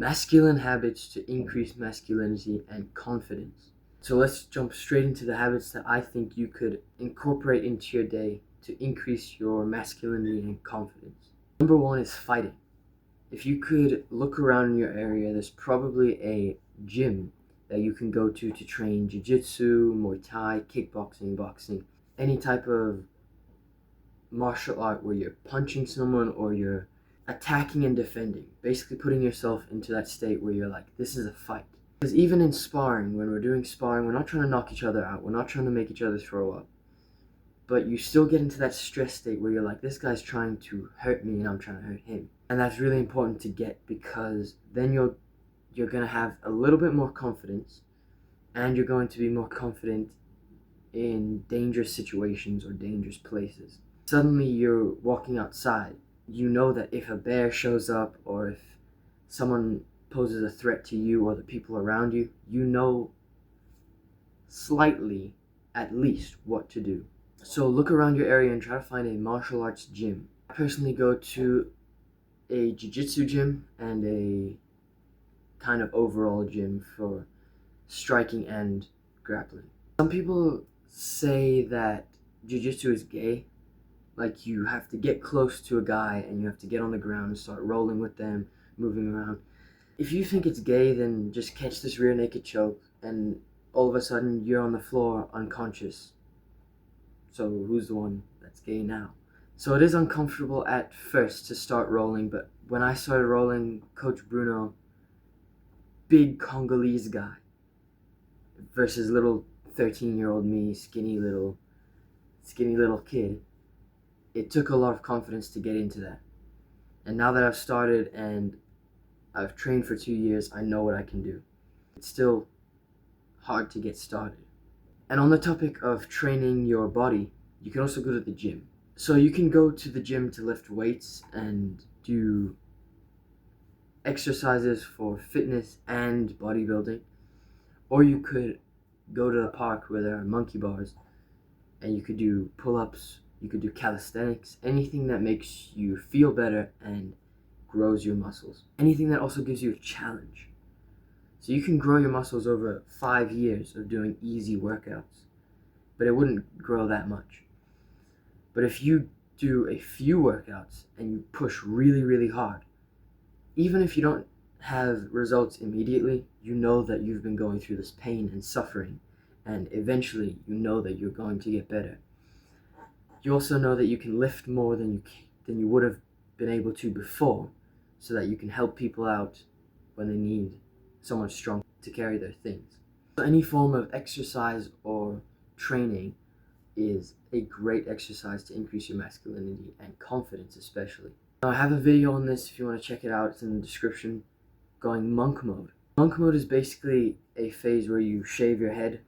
Masculine habits to increase masculinity and confidence. So let's jump straight into the habits that I think you could incorporate into your day to increase your masculinity and confidence. Number one is fighting. If you could look around in your area, there's probably a gym that you can go to train jiu-jitsu, Muay Thai, kickboxing, boxing, any type of martial art where you're punching someone or you're attacking and defending, basically putting yourself into that state where you're like, this is a fight. Because even in sparring, when we're doing sparring, we're not trying to knock each other out, we're not trying to make each other throw up, but you still get into that stress state where you're like, this guy's trying to hurt me and I'm trying to hurt him. And that's really important to get, because then you're going to have a little bit more confidence, and you're going to be more confident in dangerous situations or dangerous places. Suddenly you're walking outside, you know that if a bear shows up or if someone poses a threat to you or the people around you, you know slightly at least what to do. So look around your area and try to find a martial arts gym. I personally go to a jiu-jitsu gym and a kind of overall gym for striking and grappling. Some people say that jiu-jitsu is gay, like you have to get close to a guy and you have to get on the ground and start rolling with them, moving around. If you think it's gay, then just catch this rear naked choke and all of a sudden you're on the floor unconscious. So who's the one that's gay now? So it is uncomfortable at first to start rolling, but when I started rolling, Coach Bruno, big Congolese guy, versus little 13-year-old me, skinny little kid, it took a lot of confidence to get into that. And now that I've started and I've trained for 2 years, I know what I can do. It's still hard to get started. And on the topic of training your body, you can also go to the gym. So you can go to the gym to lift weights and do exercises for fitness and bodybuilding. Or you could go to the park where there are monkey bars and you could do pull-ups, you could do calisthenics, anything that makes you feel better and grows your muscles. Anything that also gives you a challenge. So you can grow your muscles over 5 years of doing easy workouts, but it wouldn't grow that much. But if you do a few workouts and you push really, really hard, even if you don't have results immediately, you know that you've been going through this pain and suffering, and eventually you know that you're going to get better. You also know that you can lift more than you would have been able to before, so that you can help people out when they need someone strong to carry their things. So any form of exercise or training is a great exercise to increase your masculinity and confidence especially. Now, I have a video on this if you want to check it out, it's in the description, going monk mode. Monk mode is basically a phase where you shave your head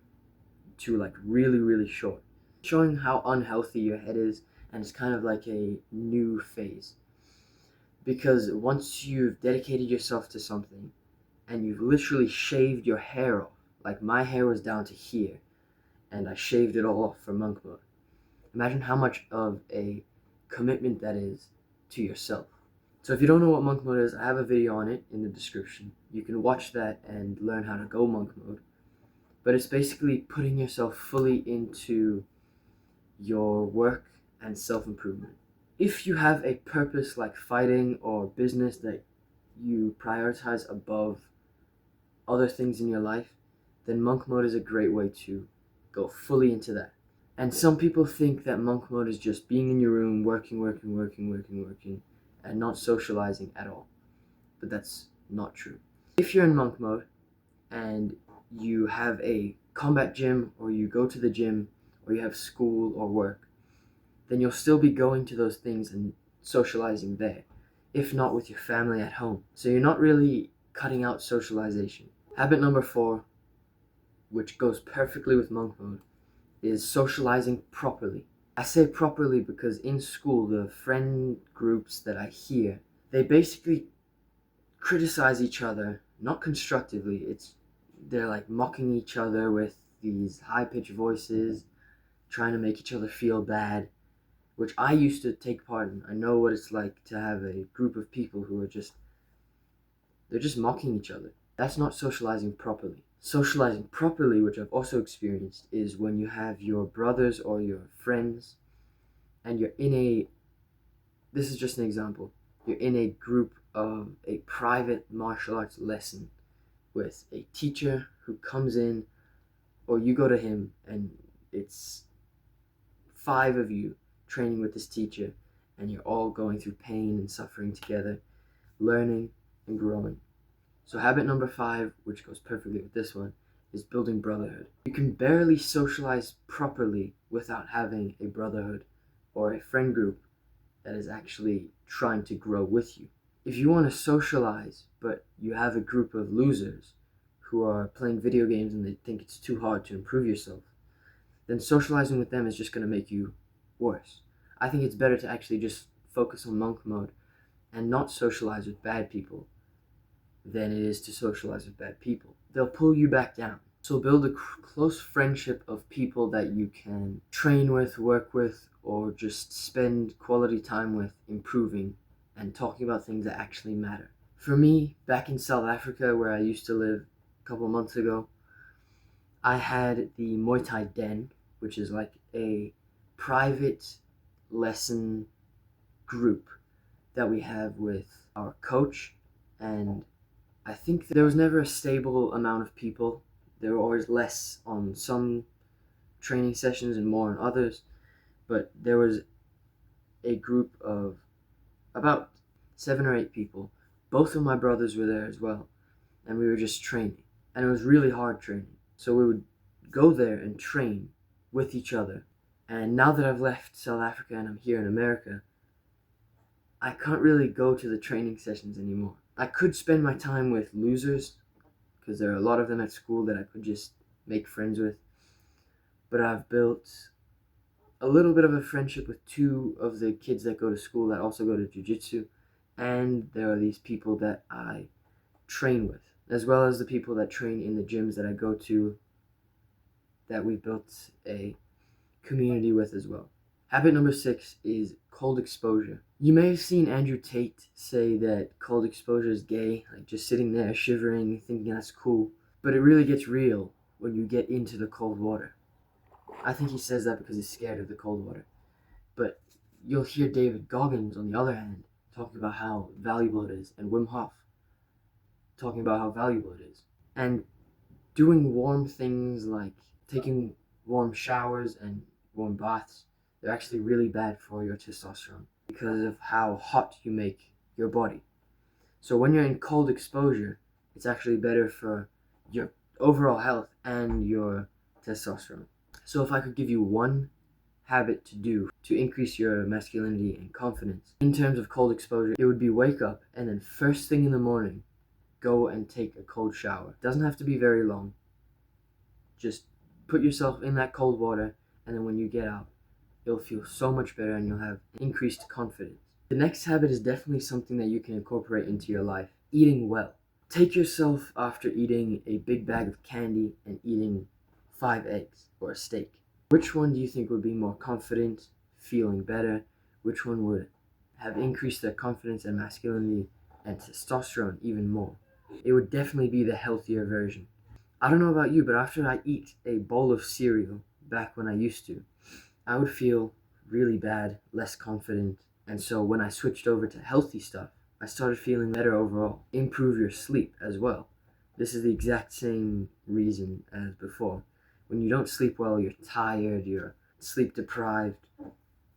to like really, really short, showing how unhealthy your head is, and it's kind of like a new phase. Because once you've dedicated yourself to something and you've literally shaved your hair off, like my hair was down to here and I shaved it all off for monk mode. Imagine how much of a commitment that is to yourself. So if you don't know what monk mode is, I have a video on it in the description. You can watch that and learn how to go monk mode. But it's basically putting yourself fully into your work and self-improvement. If you have a purpose like fighting or business that you prioritize above other things in your life, then monk mode is a great way to go fully into that. And some people think that monk mode is just being in your room, working, and not socializing at all. But that's not true. If you're in monk mode and you have a combat gym, or you go to the gym, or you have school or work, then you'll still be going to those things and socializing there, if not with your family at home. So you're not really cutting out socialization. Habit number 4, which goes perfectly with monk mode, is socializing properly. I say properly because in school, the friend groups that I hear, they basically criticize each other, not constructively. They're like mocking each other with these high-pitched voices, trying to make each other feel bad, which I used to take part in. I know what it's like to have a group of people who are just, They're just mocking each other. That's not socializing properly. Socializing properly, which I've also experienced, is when you have your brothers or your friends and you're in a, this is just an example, you're in a group of a private martial arts lesson with a teacher who comes in, or you go to him and it's 5 of you training with this teacher, and you're all going through pain and suffering together, learning and growing. So habit number 5, which goes perfectly with this one, is building brotherhood. You can barely socialize properly without having a brotherhood or a friend group that is actually trying to grow with you. If you want to socialize, but you have a group of losers who are playing video games and they think it's too hard to improve yourself, then socializing with them is just going to make you worse. I think it's better to actually just focus on monk mode and not socialize with bad people than it is to socialize with bad people. They'll pull you back down. So build a close friendship of people that you can train with, work with, or just spend quality time with, improving and talking about things that actually matter. For me, back in South Africa, where I used to live a couple months ago, I had the Muay Thai Den, which is like a private lesson group that we have with our coach, and I think there was never a stable amount of people. There were always less on some training sessions and more on others, but there was a group of about 7 or 8 people. Both of my brothers were there as well, and we were just training, and it was really hard training. So we would go there and train with each other. And now that I've left South Africa and I'm here in America, I can't really go to the training sessions anymore. I could spend my time with losers, because there are a lot of them at school that I could just make friends with. But I've built a little bit of a friendship with 2 of the kids that go to school that also go to jiu-jitsu. And there are these people that I train with, as well as the people that train in the gyms that I go to that we've built a community with as well. Habit number 6 is cold exposure. You may have seen Andrew Tate say that cold exposure is gay, like just sitting there shivering, thinking that's cool. But it really gets real when you get into the cold water. I think he says that because he's scared of the cold water. But you'll hear David Goggins, on the other hand, talking about how valuable it is, and Wim Hof talking about how valuable it is. And doing warm things like taking warm showers and warm baths, they're actually really bad for your testosterone because of how hot you make your body. So when you're in cold exposure, it's actually better for your overall health and your testosterone. So if I could give you one habit to do to increase your masculinity and confidence in terms of cold exposure, it would be wake up and then first thing in the morning, go and take a cold shower. It doesn't have to be very long. Just put yourself in that cold water, and then when you get out, you'll feel so much better and you'll have increased confidence. The next habit is definitely something that you can incorporate into your life: eating well. Take yourself after eating a big bag of candy and eating 5 eggs or a steak. Which one do you think would be more confident, feeling better? Which one would have increased their confidence and masculinity and testosterone even more? It would definitely be the healthier version. I don't know about you, but after I eat a bowl of cereal, back when I used to, I would feel really bad, less confident. And so when I switched over to healthy stuff, I started feeling better overall. Improve your sleep as well. This is the exact same reason as before. When you don't sleep well, you're tired, you're sleep deprived.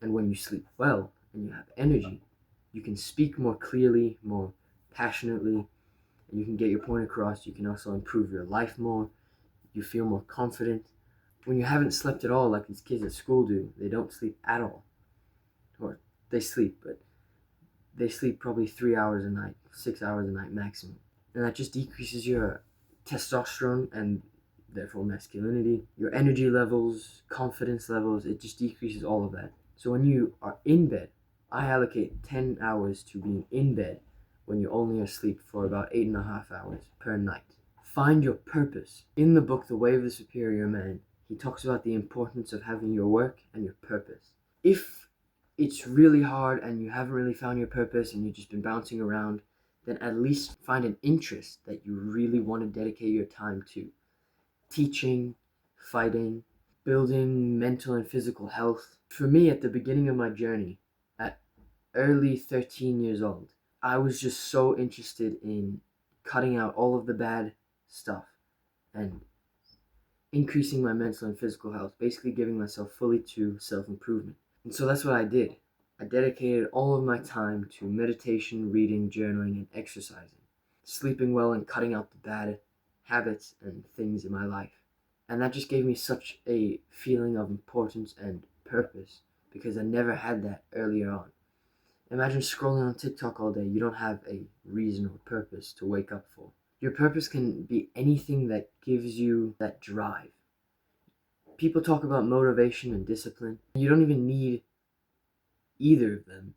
And when you sleep well and you have energy, you can speak more clearly, more passionately, and you can get your point across. You can also improve your life more. You feel more confident. When you haven't slept at all, like these kids at school do, they don't sleep at all. Or they sleep, but they sleep probably 3 hours a night, 6 hours a night maximum. And that just decreases your testosterone and therefore masculinity, your energy levels, confidence levels. It just decreases all of that. So when you are in bed, I allocate 10 hours to being in bed when you're only asleep for about 8.5 hours per night. Find your purpose. In the book, The Way of the Superior Man, he talks about the importance of having your work and your purpose. If it's really hard and you haven't really found your purpose and you've just been bouncing around, then at least find an interest that you really want to dedicate your time to. Teaching, fighting, building mental and physical health. For me, at the beginning of my journey, at early 13 years old, I was just so interested in cutting out all of the bad stuff and increasing my mental and physical health, basically giving myself fully to self-improvement. And so that's what I did. I dedicated all of my time to meditation, reading, journaling, and exercising, sleeping well and cutting out the bad habits and things in my life. And that just gave me such a feeling of importance and purpose, because I never had that earlier on. Imagine scrolling on TikTok all day. You don't have a reason or purpose to wake up for. Your purpose can be anything that gives you that drive. People talk about motivation and discipline. You don't even need either of them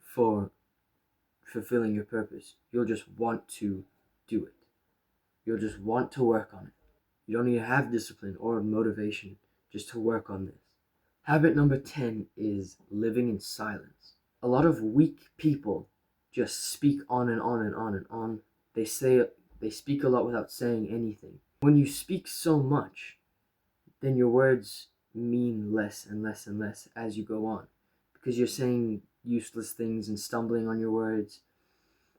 for fulfilling your purpose. You'll just want to do it. You'll just want to work on it. You don't need to have discipline or motivation just to work on this. Habit number 10 is living in silence. A lot of weak people just speak on and on and on and on. They speak a lot without saying anything. When you speak so much, then your words mean less and less and less as you go on, because you're saying useless things and stumbling on your words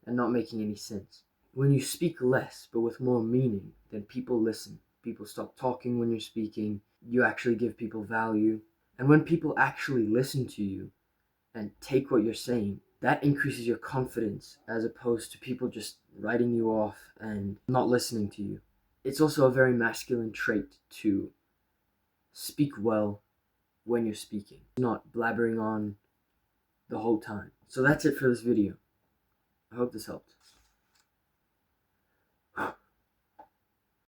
and not making any sense. When you speak less but with more meaning, then people listen. People stop talking when you're speaking. You actually give people value. And when people actually listen to you and take what you're saying, that increases your confidence, as opposed to people just writing you off and not listening to you. It's also a very masculine trait to speak well when you're speaking, not blabbering on the whole time. So that's it for this video. I hope this helped.